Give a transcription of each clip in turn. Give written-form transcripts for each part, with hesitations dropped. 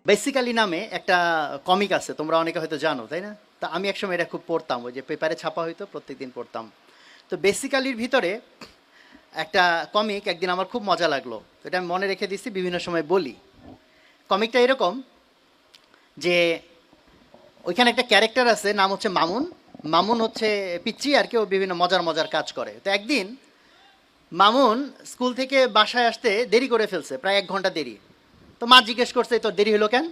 Basically নামে একটা comic আছে, তোমরা অনেকে হয়তো জানো, তাই না? তা আমি একসময় এটা খুব পড়তাম, ওই যে পেপারে ছাপা হইতো, প্রত্যেকদিন পড়তাম। তো বেসিক্যালির ভিতরে একটা কমিক একদিন আমার খুব মজা লাগলো, তো এটা আমি মনে রেখে দিচ্ছি, বিভিন্ন সময় বলি। কমিকটা এরকম যে ওইখানে একটা ক্যারেক্টার আছে, নাম হচ্ছে মামুন। মামুন হচ্ছে পিচ্চি আর কেউ বিভিন্ন মজার মজার কাজ করে। তো একদিন মামুন স্কুল থেকে বাসায় আসতে দেরি করে ফেলছে, প্রায় 1 ঘন্টা দেরি। তো মা জিজ্ঞেস করছে, তোর দেরি হলো কেন?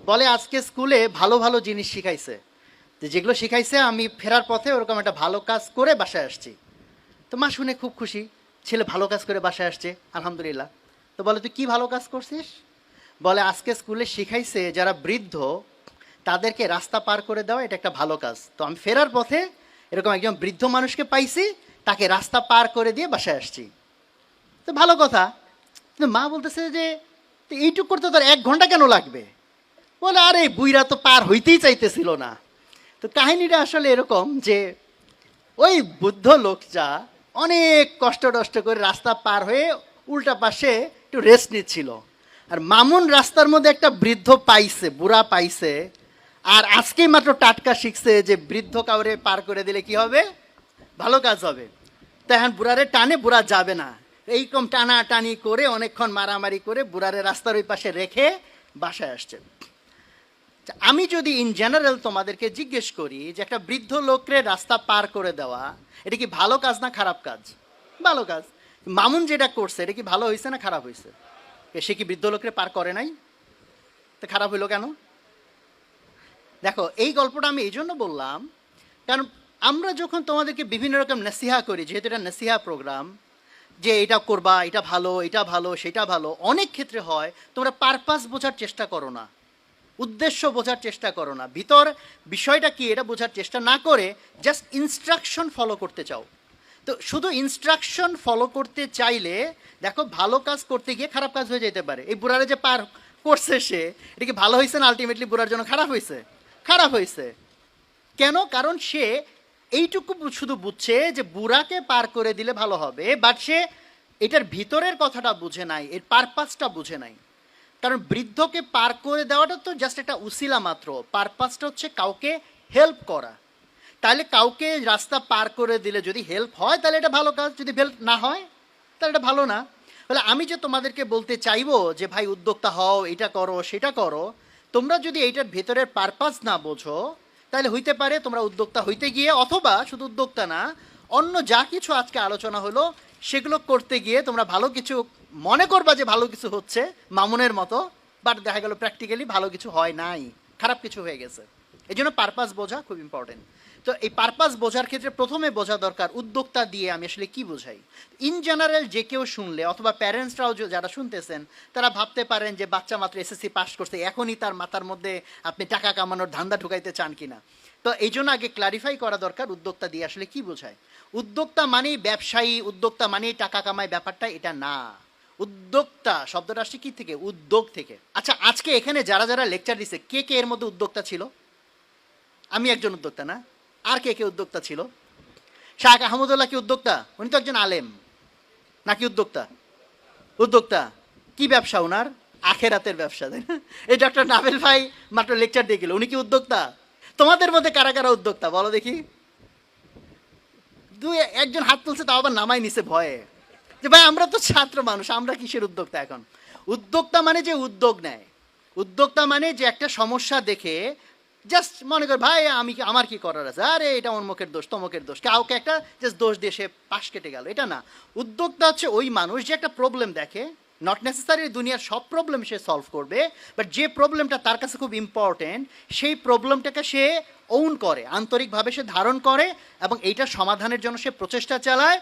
বলে আজকে স্কুলে ভালো ভালো জিনিস শিখাইছে, তো যেগুলো শিখাইছে আমি ফেরার পথে ওরকম একটা ভালো কাজ করে বাসায় আসছি। তো মা শুনে খুব খুশি, ছেলে ভালো কাজ করে বাসায় আসছে, আলহামদুলিল্লাহ। তো বলে তুই কি ভালো কাজ করছিস? বলে আজকে স্কুলে শিখাইছে যারা বৃদ্ধ তাদেরকে রাস্তা পার করে দেওয়া এটা একটা ভালো কাজ, তো আমি ফেরার পথে এরকম একজন বৃদ্ধ মানুষকে পাইছি, তাকে রাস্তা পার করে দিয়ে বাসায় আসছি। তো ভালো কথা। কিন্তু মা বলতেছে যে তো এইটুক করতে তোর 1 ঘন্টা কেন লাগবে? বলে আরে বুইরা তো পার হইতেই চাইতেছিল না। তো কাহিনীটা আসলে এরকম যে ওই বুদ্ধ লোকটা অনেক কষ্ট টষ্ট করে রাস্তা পার হয়ে উল্টা পাশে একটু রেস্ট নিচ্ছিল, আর মামুন রাস্তার মধ্যে একটা বৃদ্ধ পাইছে, বুড়া পাইছে। আর আজকেই মাত্র টাটকা শিখছে যে বৃদ্ধ কাউরে পার করে দিলে কি হবে, ভালো কাজ হবে। তো এখন বুড়ারে টানে, বুড়া যাবে না, এইরকম টানা টানি করে অনেকক্ষণ মারামারি করে বুড়ারে রাস্তার ওই পাশে রেখে বাসায় আসছে। আমি যদি ইন জেনারেল তোমাদেরকে জিজ্ঞেস করি যে একটা বৃদ্ধ লোকরে রাস্তা পার করে দেওয়া এটা কি ভালো কাজ না খারাপ কাজ? ভালো কাজ। মামুন যেটা করছে এটা কি ভালো হয়েছে না খারাপ হয়েছে? সে কি বৃদ্ধ লোকরে পার করে নাই? তো খারাপ হইলো কেন? দেখো, এই গল্পটা আমি এই জন্য বললাম কারণ আমরা যখন তোমাদেরকে বিভিন্ন রকম নসিহা করি, যেহেতু এটা নসিহা প্রোগ্রাম, যে এটা করবা, এটা ভালো, এটা ভালো, সেটা ভালো, অনেক ক্ষেত্রে হয় তোমরা পারপাস বোঝার চেষ্টা করো না, উদ্দেশ্য বোঝার চেষ্টা করো না, ভিতর বিষয়টা কি এটা বোঝার চেষ্টা না করে জাস্ট ইনস্ট্রাকশন ফলো করতে চাও। তো শুধু ইনস্ট্রাকশন ফলো করতে চাইলে দেখো ভালো কাজ করতে গিয়ে খারাপ কাজ হয়ে যেতে পারে। এই বুড়ারে যে পার করছে সে, এটা কি ভালো হয়েছে না আলটিমেটলি বুড়ার জন্য খারাপ হয়েছে? খারাপ হয়েছে। কেন? কারণ সে এইটুকু শুধু বুঝছে যে বুড়াকে পার করে দিলে ভালো হবে, বাট সে এটার ভিতরের কথাটা বুঝে নাই, এর পারপাসটা বুঝে নাই। কারণ বৃদ্ধকে পার করে দেওয়াটা তো জাস্ট একটা উসিলা মাত্র, পারপাসটা হচ্ছে কাউকে হেল্প করা। তাহলে কাউকে রাস্তা পার করে দিলে যদি হেল্প হয় তাহলে এটা ভালো কাজ, যদি হেল্প না হয় তাহলে এটা ভালো না। তাহলে আমি যে তোমাদেরকে বলতে চাইবো যে ভাই উদ্যোক্তা হও, এটা করো সেটা করো, তোমরা যদি এইটার ভেতরের পারপাস না বোঝো তাহলে হইতে পারে তোমরা উদ্যোক্তা হইতে গিয়ে, অথবা শুধু উদ্যোক্তা না, অন্য যা কিছু আজকে আলোচনা হলো সেগুলো করতে গিয়ে তোমরা ভালো কিছু মনে করবা যে ভালো কিছু হচ্ছে মামুনের মতো, বাট দেখা গেল প্র্যাকটিক্যালি ভালো কিছু হয় নাই, খারাপ কিছু হয়ে গেছে। এই জন্য পারপাস বোঝা খুব ইম্পর্টেন্ট। তো এই পারপাস বোঝার ক্ষেত্রে প্রথমে বোঝা দরকার উদ্যোক্তা দিয়ে আমি আসলে কি বোঝাই। ইন জেনারেল যে কেউ শুনলে, অথবা প্যারেন্টসরাও যারা শুনতেছেন, তারা ভাবতে পারেন যে বাচ্চা মাত্র এসএসসি পাস করছে, এখনই তার মাথার মধ্যে আপনি টাকা কামানোর ধান্দা ঢুকাইতে চান কিনা। তো এই জন্য আগে ক্লারিফাই করা দরকার উদ্যোক্তা দিয়ে আসলে কি বোঝায়। উদ্যোক্তা মানেই ব্যবসায়ী, উদ্যোক্তা মানেই টাকা কামায়, ব্যাপারটা এটা না। উদ্যোক্তা শব্দটা আসছে কি থেকে? উদ্যোগ থেকে। আচ্ছা, আজকে এখানে যারা যারা লেকচার দিচ্ছে কে কে এর মধ্যে উদ্যোক্তা ছিল? আমি একজন উদ্যোক্তা না? আর কে কে উদ্যোক্তা ছিল? শাহ আহমদুল্লাহ কি উদ্যোক্তা? উনি তো একজন আলেম, নাকি উদ্যোক্তা? উদ্যোক্তা। কি ব্যবসা ওনার? আখেরাতের ব্যবসা, তাই না? এই ডক্টর নাভেল ভাই মাত্র লেকচার দিয়ে গেল, উনি কি উদ্যোক্তা? তোমাদের মধ্যে কারা কারা উদ্যোক্তা বলো দেখি? দুই একজন হাত তুলছে, তাও আবার নামাই নিছে ভয়ে, যে ভাই আমরা তো ছাত্র মানুষ, আমরা কিসের উদ্যোক্তা এখন? উদ্যোক্তা মানে যে উদ্যোগ নেয়, উদ্যোক্তা মানে যে একটা সমস্যা দেখে জাস্ট মনে কর ভাই আমি আমার কি করার আছে, আরে এটা অমুকের দোষ তমকের দোষ, কাউকে একটা জাস্ট দোষ দিয়ে সে পাশ কেটে গেল, এটা না। উদ্যোক্তা হচ্ছে ওই মানুষ যে একটা প্রবলেম দেখে, নট নেসেসারি দুনিয়ার সব প্রবলেম সে সলভ করবে, বাট যে প্রবলেমটা তার কাছে খুব ইম্পর্টেন্ট সেই প্রবলেমটাকে সে ওন করে, আন্তরিকভাবে সে ধারণ করে, এবং এইটা সমাধানের জন্য সে প্রচেষ্টা চালায়,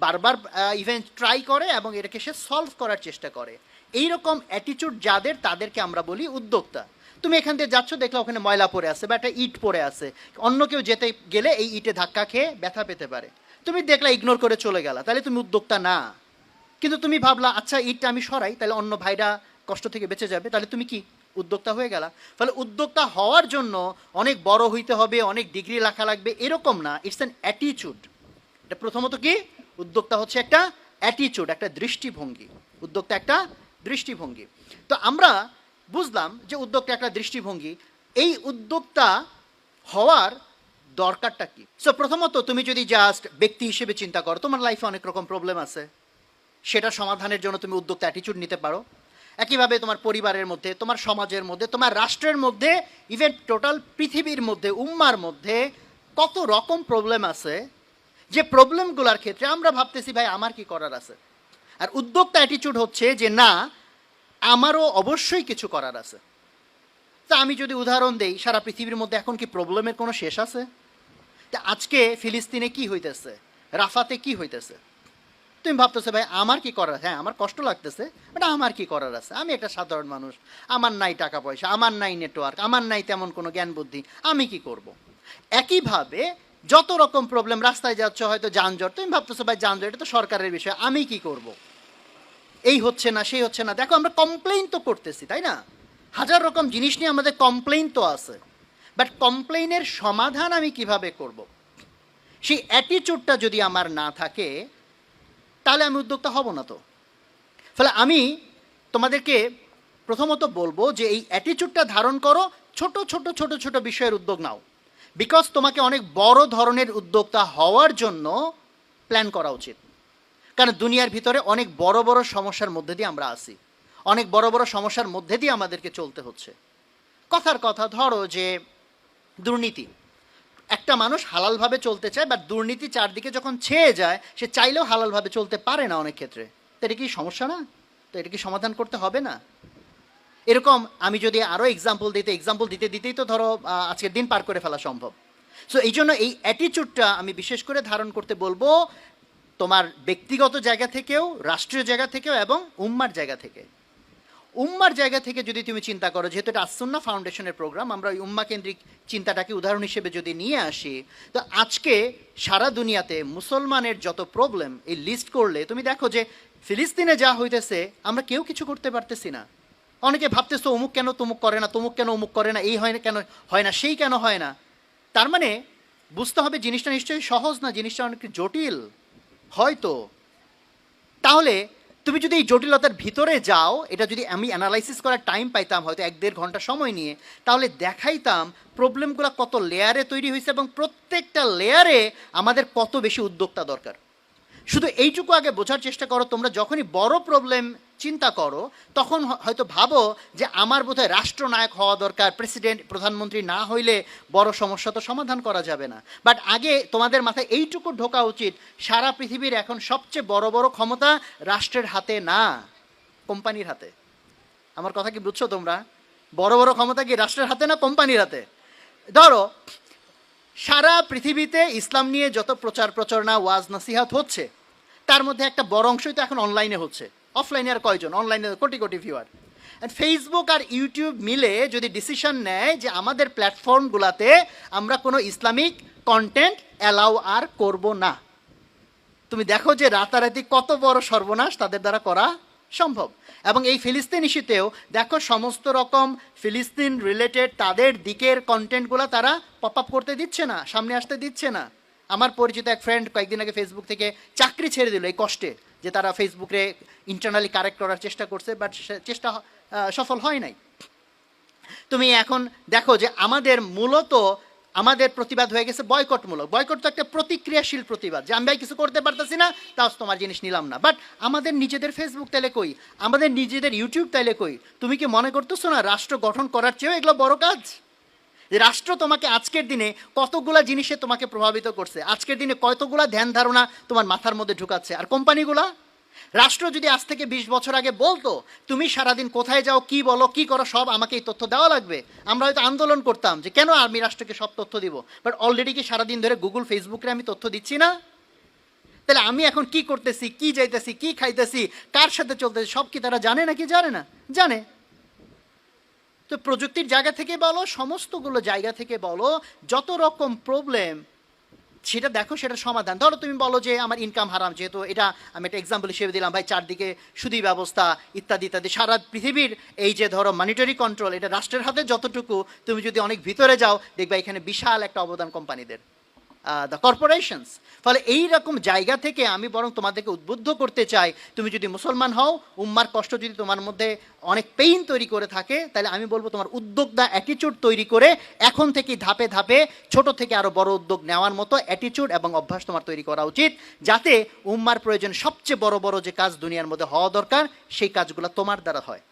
বারবার ইভেন ট্রাই করে, এবং এটাকে সে সলভ করার চেষ্টা করে। এইরকম অ্যাটিটিউড যাদের, তাদেরকে আমরা বলি উদ্যোক্তা। তুমি এখান থেকে যাচ্ছ, দেখলে ওখানে ময়লা পড়ে আছে বা একটা ইট পড়ে আছে, অন্য কেউ যেতে গেলে এই ইটে ধাক্কা খেয়ে ব্যথা পেতে পারে, তুমি দেখলা ইগনোর করে চলে গেলা, তাহলে তুমি উদ্যোক্তা না। কিন্তু তুমি ভাবলা আচ্ছা ইটটা আমি সরাই, তাহলে অন্য ভাইরা কষ্ট থেকে বেঁচে যাবে, তাহলে তুমি কি উদ্যোক্তা হয়ে গেলা। ফলে উদ্যোক্তা হওয়ার জন্য অনেক বড় হইতে হবে, অনেক ডিগ্রি লেখা লাগবে, এরকম না। It's an attitude. এটা প্রথমত কি? উদ্যোক্তা হচ্ছে একটা অ্যাটিটিউড, একটা দৃষ্টিভঙ্গি। উদ্যোক্তা একটা দৃষ্টিভঙ্গি। তো আমরা বুঝলাম যে উদ্যোক্তা একটা দৃষ্টিভঙ্গি, এই উদ্যোক্তা হওয়ার দরকারটা কি? সো প্রথমত তুমি যদি জাস্ট ব্যক্তি হিসেবে চিন্তা করো, তোমার লাইফে অনেক রকম প্রবলেম আছে, সেটা সমাধানের জন্য তুমি উদ্যোক্তা অ্যাটিটিউড নিতে পারো। একইভাবে তোমার পরিবারের মধ্যে, তোমার সমাজের মধ্যে, তোমার রাষ্ট্রের মধ্যে, ইভেন টোটাল পৃথিবীর মধ্যে, উম্মার মধ্যে কত রকম প্রবলেম আছে, যে প্রবলেমগুলোর ক্ষেত্রে আমরা ভাবতেছি ভাই আমার কি করার আছে। আর উদ্যোক্তা অ্যাটিটিউড হচ্ছে যে না, আমারও অবশ্যই কিছু করার আছে। তা আমি যদি উদাহরণ দেই, সারা পৃথিবীর মধ্যে এখন কি প্রবলেমের কোনো শেষ আছে? তা আজকে ফিলিস্তিনে কি হইতেছে, রাফাতে কি হইতেছে, তুমি ভাবতেছো ভাই আমার কি করার, হ্যাঁ আমার কষ্ট লাগতেছে, বাট আমার কি করার আছে, আমি একটা সাধারণ মানুষ, আমার নাই টাকা পয়সা, আমার নাই নেটওয়ার্ক, আমার নাই তেমন কোনো জ্ঞান বুদ্ধি, আমি কি করব। একইভাবে যত রকম প্রবলেম, রাস্তায় যাচ্ছ হয়তো যানজট, তুমি ভাবতেছো ভাই যানজট এটা তো সরকারের বিষয়, আমি কি করব। এই হচ্ছে না, সেই হচ্ছে না, দেখো আমরা কমপ্লেইন তো করতেছি, তাই না? হাজার রকম জিনিস নিয়ে আমাদের কমপ্লেইন তো আছে, বাট কমপ্লেইনের সমাধান আমি কিভাবে করব, সেই অ্যাটিটিউডটা যদি আমার না থাকে তাহলে আমি উদ্যোক্তা হব না। তো ফলে আমি তোমাদেরকে প্রথমত বলবো যে এই অ্যাটিটিউডটা ধারণ করো, ছোট ছোট ছোট ছোট বিষয়ের উদ্যোগ নাও, বিকজ তোমাকে অনেক বড় ধরনের উদ্যোক্তা হওয়ার জন্য প্ল্যান করা উচিত। কারণ দুনিয়ার ভিতরে অনেক বড় বড় সমস্যার মধ্যে দিয়ে আমরা আসি, অনেক বড় বড় সমস্যার মধ্যে দিয়ে আমাদেরকে চলতে হচ্ছে। কথার কথা, ধরো যে দুর্নীতি, একটা মানুষ হালালভাবে চলতে চায়, বাট দুর্নীতি চারদিকে যখন ছেয়ে যায় সে চাইলেও হালালভাবে চলতে পারে না অনেক ক্ষেত্রে। তো এটা কি সমস্যা না? তো এটা কি সমাধান করতে হবে না? এরকম আমি যদি আরও এক্সাম্পল দিতে দিতেই তো ধরো আজকের দিন পার করে ফেলা সম্ভব। সো এই জন্য এই অ্যাটিটিউডটা আমি বিশেষ করে ধারণ করতে বলবো, তোমার ব্যক্তিগত জায়গা থেকেও, রাষ্ট্রীয় জায়গা থেকেও, এবং উম্মার জায়গা থেকে। উম্মার জায়গা থেকে যদি তুমি চিন্তা করো, যেহেতু এটা আসুন্নাহ ফাউন্ডেশনের প্রোগ্রাম, আমরা ওই উম্মা কেন্দ্রিক চিন্তাটাকে উদাহরণ হিসেবে যদি নিয়ে আসি, তো আজকে সারা দুনিয়াতে মুসলমানের যত প্রবলেম এই লিস্ট করলে তুমি দেখো যে ফিলিস্তিনে যা হইতেছে আমরা কেউ কিছু করতে পারতেছি না। অনেকে ভাবতেছো অমুক কেন তমুক করে না, তমুক কেন অমুক করে না, এই হয় না কেন হয় না, সেই কেন হয় না। তার মানে বুঝতে হবে জিনিসটা নিশ্চয়ই সহজ না, জিনিসটা অনেক জটিল হয়তো। তাহলে তুমি যদি এই জটিলতার ভিতরে যাও, এটা যদি আমি অ্যানালাইসিস করার টাইম পাইতাম হয়তো 1-1.5 ঘন্টা সময় নিয়ে, তাহলে দেখাইতাম প্রবলেমগুলো কত লেয়ারে তৈরি হয়েছে এবং প্রত্যেকটা লেয়ারে আমাদের কত বেশি উদ্যোক্তা দরকার। শুধু এইটুকু আগে বোঝার চেষ্টা করো, তোমরা যখনই বড় প্রবলেম চিন্তা করো তখন হয়তো ভাবো যে আমার বোধহয় রাষ্ট্রনায়ক হওয়া দরকার, প্রেসিডেন্ট প্রধানমন্ত্রী না হইলে বড় সমস্যা তো সমাধান করা যাবে না। বাট আগে তোমাদের মাথায় এইটুকু ঢোকা উচিত, সারা পৃথিবীর এখন সবচেয়ে বড় বড় ক্ষমতা রাষ্ট্রের হাতে না, কোম্পানির হাতে। আমার কথা কি বুঝছো তোমরা? বড় বড় ক্ষমতা কি রাষ্ট্রের হাতে না কোম্পানির হাতে? ধরো সারা পৃথিবীতে ইসলাম নিয়ে যত প্রচার প্রচারণা, ওয়াজ নসিহাত হচ্ছে, তার মধ্যে একটা বড় অংশই তো এখন অনলাইনে হচ্ছে। অফলাইনে আর কয়জন? অনলাইনে কোটি কোটি ভিউয়ার। অ্যান্ড ফেসবুক আর ইউটিউব মিলে যদি ডিসিশন নেয় যে আমাদের প্ল্যাটফর্মগুলোতে আমরা কোনো ইসলামিক কন্টেন্ট অ্যালাউ আর করব না, তুমি দেখো যে রাতারাতি কত বড় সর্বনাশ তাদের দ্বারা করা সম্ভব। এবং এই ফিলিস্তিন ইস্যুতেও দেখো সমস্ত রকম ফিলিস্তিন রিলেটেড তাদের দিকের কন্টেন্টগুলো তারা পপ আপ করতে দিচ্ছে না, সামনে আসতে দিচ্ছে না। আমার পরিচিত এক ফ্রেন্ড কয়েকদিন আগে ফেসবুক থেকে চাকরি ছেড়ে দিল এই কষ্টে, যে তারা ফেসবুকে ইন্টারনালি কারেক্ট করার চেষ্টা করছে, বাট চেষ্টা সফল হয় নাই। তুমি এখন দেখো যে আমাদের মূলত আমাদের প্রতিবাদ হয়ে গেছে বয়কটমূলক। বয়কট তো একটা প্রতিক্রিয়াশীল প্রতিবাদ, যে আমি কিছু করতে পারতেছি না তাও তোমার জিনিস নিলাম না। বাট আমাদের নিজেদের ফেসবুক তাইলে কই, আমাদের নিজেদের ইউটিউব তাইলে কই? তুমি কি মনে করতেছো না রাষ্ট্র গঠন করার চেয়েও এগুলো বড় কাজ? যে রাষ্ট্র তোমাকে আজকের দিনে কতগুলা জিনিসে তোমাকে প্রভাবিত করছে, আজকের দিনে কতগুলা ধ্যান ধারণা তোমার মাথার মধ্যে ঢুকাচ্ছে। আর কোম্পানিগুলা, রাষ্ট্র যদি আজ থেকে 20 বছর আগে বলতো তুমি সারাদিন কোথায় যাও, কি বলো, কি করো, সব আমাকে এই তথ্য দেওয়া লাগবে, আমরা হয়তো আন্দোলন করতাম যে কেন আমি রাষ্ট্রকে সব তথ্য দিব। বাট অলরেডি কি সারাদিন ধরে গুগল ফেসবুকে আমি তথ্য দিচ্ছি না? তাহলে আমি এখন কি করতেছি, কি যাইতেছি, কি খাইতেছি, কার সাথে চলতেছি, সব কি তারা জানে নাকি জানে না? জানে। তো প্রযুক্তির জায়গা থেকে বলো, সমস্তগুলো জায়গা থেকে বলো, যত রকম প্রবলেম সেটা দেখো, সেটা সমাধান। ধরো তুমি বলো যে আমার ইনকাম হারাম, যেহেতু এটা আমি একটা এক্সাম্পল হিসেবে দিলাম, ভাই চারদিকে সুদী ব্যবস্থা ইত্যাদি ইত্যাদি, সারা পৃথিবীর এই যে ধরো মনিটারি কন্ট্রোল, এটা রাষ্ট্রের হাতে যতটুকু, তুমি যদি অনেক ভিতরে যাও দেখবা এখানে বিশাল একটা অবদান কোম্পানিদের। The corporations. ফলে এই রকম জায়গা থেকে আমি বরং তোমাদেরকে উদ্বুদ্ধ করতে চাই, তুমি যদি মুসলমান হও, উম্মার কষ্ট যদি তোমার মধ্যে অনেক পেইন তৈরি করে থাকে, তাহলে আমি বলবো তোমার উদ্যোক্তা অ্যাটিটিউড তৈরি করে এখন থেকেই ধাপে ধাপে ছোট থেকে আরও বড় উদ্যোগ নেওয়ার মতো অ্যাটিটিউড এবং অভ্যাস তোমার তৈরি করা উচিত, যাতে উম্মার প্রয়োজন সবচেয়ে বড় বড় যে কাজ দুনিয়ার মধ্যে হওয়া দরকার সেই কাজগুলো তোমার দ্বারা হয়।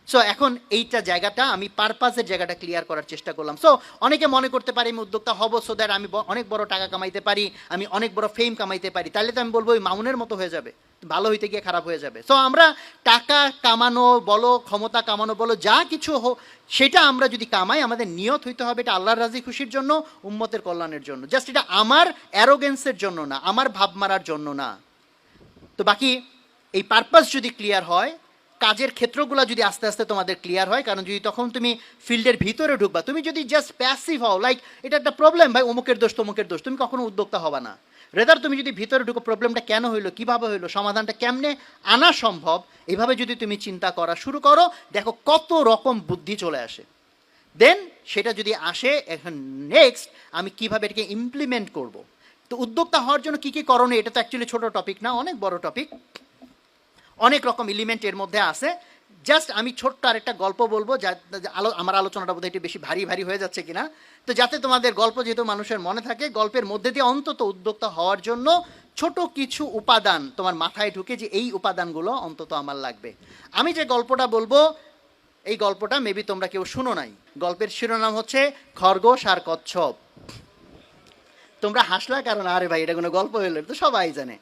সো এখন এইটা জায়গাটা আমি পারপাসের জায়গাটা ক্লিয়ার করার চেষ্টা করলাম। সো অনেকে মনে করতে পারি আমি উদ্যোক্তা হব সো দ্যাট আমি অনেক বড় টাকা কামাইতে পারি, আমি অনেক বড় ফেম কামাইতে পারি, তাহলে তো আমি বলবো ওই মামুনের মতো হয়ে যাবে, ভালো হইতে গিয়ে খারাপ হয়ে যাবে। সো আমরা টাকা কামানো বলো, ক্ষমতা কামানো বলো, যা কিছু হোক সেটা আমরা যদি কামাই, আমাদের নিয়ত হইতে হবে এটা আল্লাহর রাজি খুশির জন্য, উম্মতের কল্যাণের জন্য। জাস্ট এটা আমার অ্যারোগেন্সের জন্য না, আমার ভাব মারার জন্য না। তো বাকি এই পারপাস যদি ক্লিয়ার হয়, কাজের ক্ষেত্রগুলো যদি আস্তে আস্তে তোমাদের ক্লিয়ার হয়, কারণ যদি তখন তুমি ফিল্ডের ভিতরে ঢুকবা, তুমি যদি জাস্ট প্যাসিভ হও, লাইক এটা একটা প্রবলেম ভাই, অমুকের দোষ তমুকের দোষ, তুমি কখনো উদ্যোক্তা হবা না। রেদার তুমি যদি ভিতরে ঢুকো, প্রবলেমটা কেন হইলো, কীভাবে হইলো, সমাধানটা কেমনে আনা সম্ভব, এইভাবে যদি তুমি চিন্তা করা শুরু করো, দেখো কত রকম বুদ্ধি চলে আসে। দেন সেটা যদি আসে, এখন নেক্সট আমি কীভাবে এটাকে ইমপ্লিমেন্ট করব। তো উদ্যোক্তা হওয়ার জন্য কী কী করণীয়, এটা তো অ্যাকচুয়ালি ছোটো টপিক না, অনেক বড় টপিক, অনেক রকম এলিমেন্ট এর মধ্যে আছে। জাস্ট আমি ছোট্ট আরেকটা গল্প বলবো, যা আমার আলোচনাটা বোধহয় একটু বেশি ভারী ভারী হয়ে যাচ্ছে কিনা, তো যাতে তোমাদের গল্প যেহেতু মানুষের মনে থাকে, গল্পের মধ্যে দিয়ে অন্তত উদ্যোক্তা হওয়ার জন্য ছোট কিছু উপাদান তোমার মাথায় ঢুকে যে এই উপাদানগুলো অন্তত আমার লাগবে। আমি যে গল্পটা বলবো, এই গল্পটা মেবি তোমরা কেউ শুনো নাই। গল্পের শিরোনাম হচ্ছে খরগোশ আর কচ্ছপ। তোমরা হাসলা কারণ আরে ভাই এটা কোনো গল্প হইলো, তো সবাই জানে।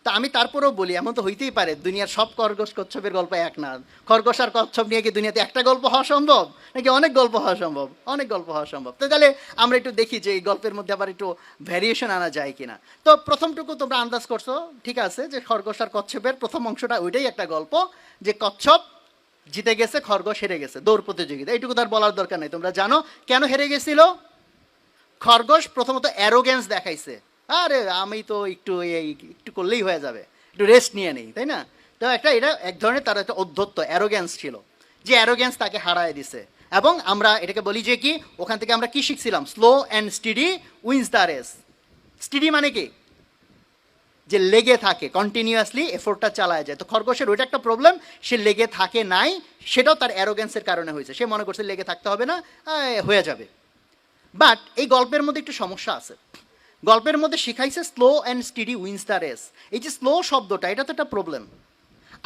তা আমি তারপরেও বলি, এমন তো হইতেই পারে দুনিয়ার সব খরগোশ কচ্ছপের গল্প এক না। খরগোশ আর কচ্ছপ নিয়ে কি দুনিয়াতে একটা গল্প হওয়া সম্ভব, নাকি অনেক গল্প হওয়া সম্ভব? অনেক গল্প হওয়া সম্ভব। তো তাহলে আমরা একটু দেখি যে এই গল্পের মধ্যে আবার একটু ভ্যারিয়েশন আনা যায় কিনা। তো প্রথমটুকু তোমরা আন্দাজ করছো, ঠিক আছে, যে খরগোশ আর কচ্ছপের প্রথম অংশটা ওইটাই একটা গল্প, যে কচ্ছপ জিতে গেছে, খরগোশ হেরে গেছে দৌড় প্রতিযোগিতা। এইটুকু তার বলার দরকার নেই, তোমরা জানো কেন হেরে গেছিল। খরগোশ প্রথমত অ্যারোগেন্স দেখাইছে, আরে আমি তো একটু করলেই হয়ে যাবে, একটু রেস্ট নিয়ে নেই, তাই না? তো এটা এক ধরনের তার একটা অধ্যত্ত অ্যারোগ্যান্স ছিল, যে অ্যারোগ্যান্স তাকে হারায় দিছে। এবং আমরা এটাকে বলি যে কি, ওখান থেকে আমরা কি শিখছিলাম, slow and steady wins the race. Steady মানে কি, যে লেগে থাকে, কন্টিনিউয়াসলি এফোর্টটা চালায় যায়। তো খরগোশের ওইটা একটা প্রবলেম, সে লেগে থাকে নাই, সেটাও তার অ্যারোগ্যান্সের কারণে হয়েছে। সে মনে করছে লেগে থাকতে হবে না, হয়ে যাবে। বাট এই গল্পের মধ্যে একটু সমস্যা আছে। গল্পের মধ্যে শিখাইছে slow and steady wins the race. এই যে স্লো শব্দটা, এটা তো একটা প্রবলেম।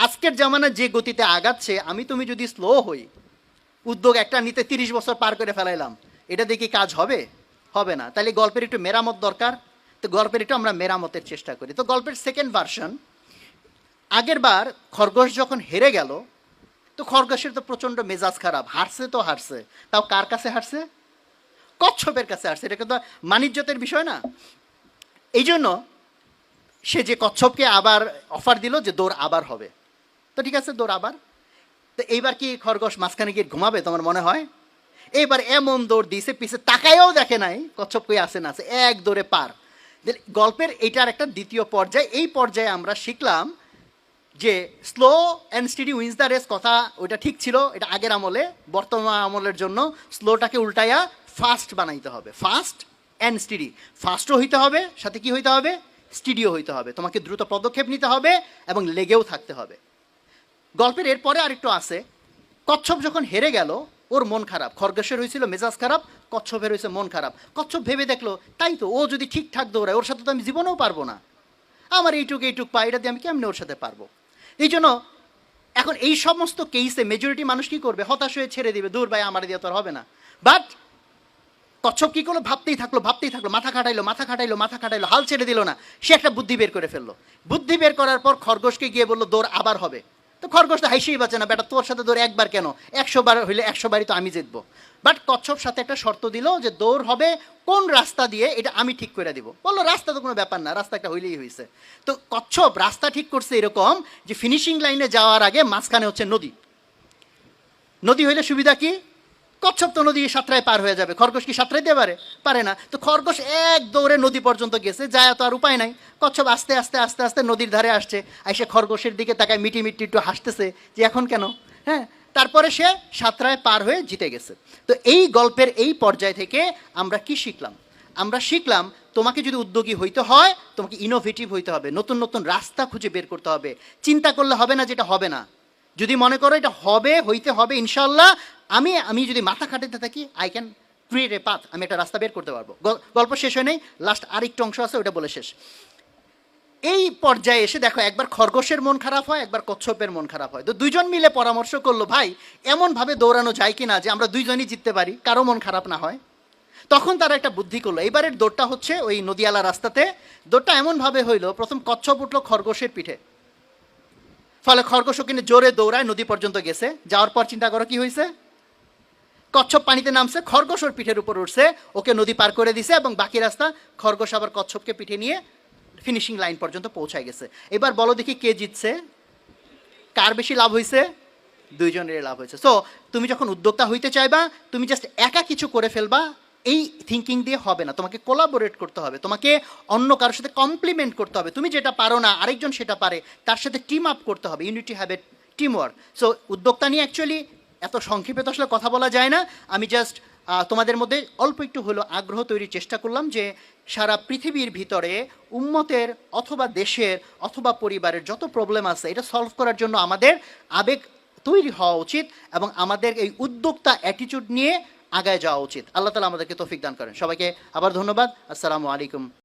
আজকের জামানা যে গতিতে আগাচ্ছে, তুমি যদি স্লো হই, উদ্যোগ একটা নিতে 30 বছর পার করে ফেলাইলাম, এটা দেখি কাজ হবে? হবে না। তাহলে গল্পের একটু মেরামত দরকার। তো গল্পের একটু আমরা মেরামতের চেষ্টা করি। তো গল্পের সেকেন্ড ভার্সন, আগের বার খরগোশ যখন হেরে গেল, তো খরগোশের তো প্রচণ্ড মেজাজ খারাপ, হারছে তো হারছে, তাও কার কাছে হারছে? কচ্ছপের কাছে আসছে। এটা কিন্তু মানিজ্যতের বিষয় না। এই জন্য সে যে কচ্ছপকে আবার অফার দিল যে দৌড় আবার হবে। তো ঠিক আছে, দৌড় আবার। তো এইবার কি খরগোশ মাঝখানে গিয়ে ঘুমাবে তোমার মনে হয়? এইবার এমন দৌড় দিয়েছে, পিছে তাকায়ও দেখে নাই কচ্ছপ কই আসে না আছে, এক দৌড়ে পার। গল্পের এইটার একটা দ্বিতীয় পর্যায়ে, এই পর্যায়ে আমরা শিখলাম যে slow and steady wins the race কথা ওইটা ঠিক ছিল, এটা আগের আমলে। বর্তমান আমলের জন্য স্লোটাকে উল্টাইয়া ফাস্ট বানাইতে হবে। ফাস্ট অ্যান্ড স্টিডি, ফাস্টও হইতে হবে, সাথে কি হইতে হবে, স্টিডিও হইতে হবে। তোমাকে দ্রুত পদক্ষেপ নিতে হবে এবং লেগেও থাকতে হবে। গল্পের এরপরে আরেকটু আছে, কচ্ছপ যখন হেরে গেল, ওর মন খারাপ। খরগোশের হয়েছিল মেজাজ খারাপ, কচ্ছপের হয়েছে মন খারাপ। কচ্ছপ ভেবে দেখলো, তাই তো, ও যদি ঠিকঠাক দৌড়ায়, ওর সাথে তো আমি জীবনেও পারবো না। আমার এইটুক পাই, এটা দিয়ে আমি কেমনে ওর সাথে পারবো? এই জন্য এখন এই সমস্ত কেসে মেজরিটি মানুষ কী করবে, হতাশ হয়ে ছেড়ে দিবে, দূর ভাই আমার দিয়ে তো আর হবে না। বাট কচ্ছপ কী করলো, ভাবতেই থাকলো, মাথা খাটাইলো, হাল ছেড়ে দিল না। সে একটা বুদ্ধি বের করে ফেললো। বুদ্ধি বের করার পর খরগোশকে গিয়ে বললো দৌড় আবার হবে। তো খরগোশ তো হাসিই বাঁচে না, বেটা তোর সাথে দৌড় একবার কেন, 100 বার হইলে 100 বারই তো আমি জিতবো। বাট কচ্ছপ সাথে একটা শর্ত দিল যে দৌড় হবে কোন রাস্তা দিয়ে, এটা আমি ঠিক করে দিব। বললো রাস্তা তো কোনো ব্যাপার না, রাস্তা একটা হইলেই হয়েছে। তো কচ্ছপ রাস্তা ঠিক করছে এরকম যে ফিনিশিং লাইনে যাওয়ার আগে মাঝখানে হচ্ছে নদী। নদী হইলে সুবিধা কি, কচ্ছপ তো নদী সাঁতরায় পার হয়ে যাবে, খরগোশ কি সাঁতরাইতে পারে না। তো খরগোশ এক দৌড়ে নদী পর্যন্ত গেছে, যায় তো আর উপায় নাই। কচ্ছপ আস্তে আস্তে আস্তে আস্তে নদীর ধারে আসছে, এসে খরগোশের দিকে তাকায় মিটি একটু হাসতেছে যে এখন কেন, হ্যাঁ। তারপরে সে সাঁতরায় পার হয়ে জিতে গেছে। তো এই গল্পের এই পর্যায় থেকে আমরা কি শিখলাম? আমরা শিখলাম তোমাকে যদি উদ্যোগী হইতে হয় তোমাকে ইনোভেটিভ হইতে হবে, নতুন নতুন রাস্তা খুঁজে বের করতে হবে। চিন্তা করলে হবে না যেটা হবে না। যদি মনে করো এটা হবে, হইতে হবে ইনশাল্লাহ, আমি আমি যদি মাথা খাটাতে থাকি I can create a path, আমি একটা রাস্তা বের করতে পারবো। গল্প শেষ হয় নাই, লাস্ট আরেকটু অংশ আছে, ওটা বলে শেষ। এই পর্যায়ে এসে দেখো, একবার খরগোশের মন খারাপ হয়, একবার কচ্ছপের মন খারাপ হয়। তো দুইজন মিলে পরামর্শ করলো, ভাই এমনভাবে দৌড়ানো যায় কি না যে আমরা দুইজনই জিততে পারি, কারো মন খারাপ না হয়। তখন তারা একটা বুদ্ধি করলো, এবারের দৌড়টা হচ্ছে ওই নদীয়ালা রাস্তাতে। দৌড়টা এমনভাবে হইলো, প্রথম কচ্ছপ উঠলো খরগোশের পিঠে, ফলে খরগোশ ওখানে জোরে দৌড়ায়, নদী পর্যন্ত গেছে। যাওয়ার পর চিন্তা করো কি হয়েছে, কচ্ছপ পানিতে নামছে, খরগোশ ওর পিঠের উপর উঠছে, ওকে নদী পার করে দিছে, এবং বাকি রাস্তা খরগোশ আবার কচ্ছপকে পিঠে নিয়ে ফিনিশিং লাইন পর্যন্ত পৌঁছায় গেছে। এবার বলো দেখি কে জিতছে, কার বেশি লাভ হয়েছে? দুইজনের লাভ হয়েছে। সো তুমি যখন উদ্যোক্তা হইতে চাইবা, তুমি জাস্ট একা কিছু করে ফেলবা এই থিঙ্কিং দিয়ে হবে না, তোমাকে কোলাবোরেট করতে হবে, তোমাকে অন্য কারোর সাথে কমপ্লিমেন্ট করতে হবে। তুমি যেটা পারো না আরেকজন সেটা পারে, তার সাথে টিম আপ করতে হবে, unity have a team work. So উদ্যোক্তা নিয়ে অ্যাকচুয়ালি এত সংক্ষেপে তো আসলে কথা বলা যায় না। আমি জাস্ট তোমাদের মধ্যে অল্প একটু হলো আগ্রহ তৈরির চেষ্টা করলাম যে সারা পৃথিবীর ভিতরে উম্মতের অথবা দেশের অথবা পরিবারের যত প্রবলেম আছে এটা সলভ করার জন্য আমাদের আবেগ তৈরি হওয়া উচিত, এবং আমাদের এই উদ্যোক্তা অ্যাটিটিউড নিয়ে আগায় যাওয়া উচিত। আল্লাহ তাআলা আমাদেরকে তৌফিক দান করেন। সবাইকে আবার ধন্যবাদ। আসসালামু আলাইকুম।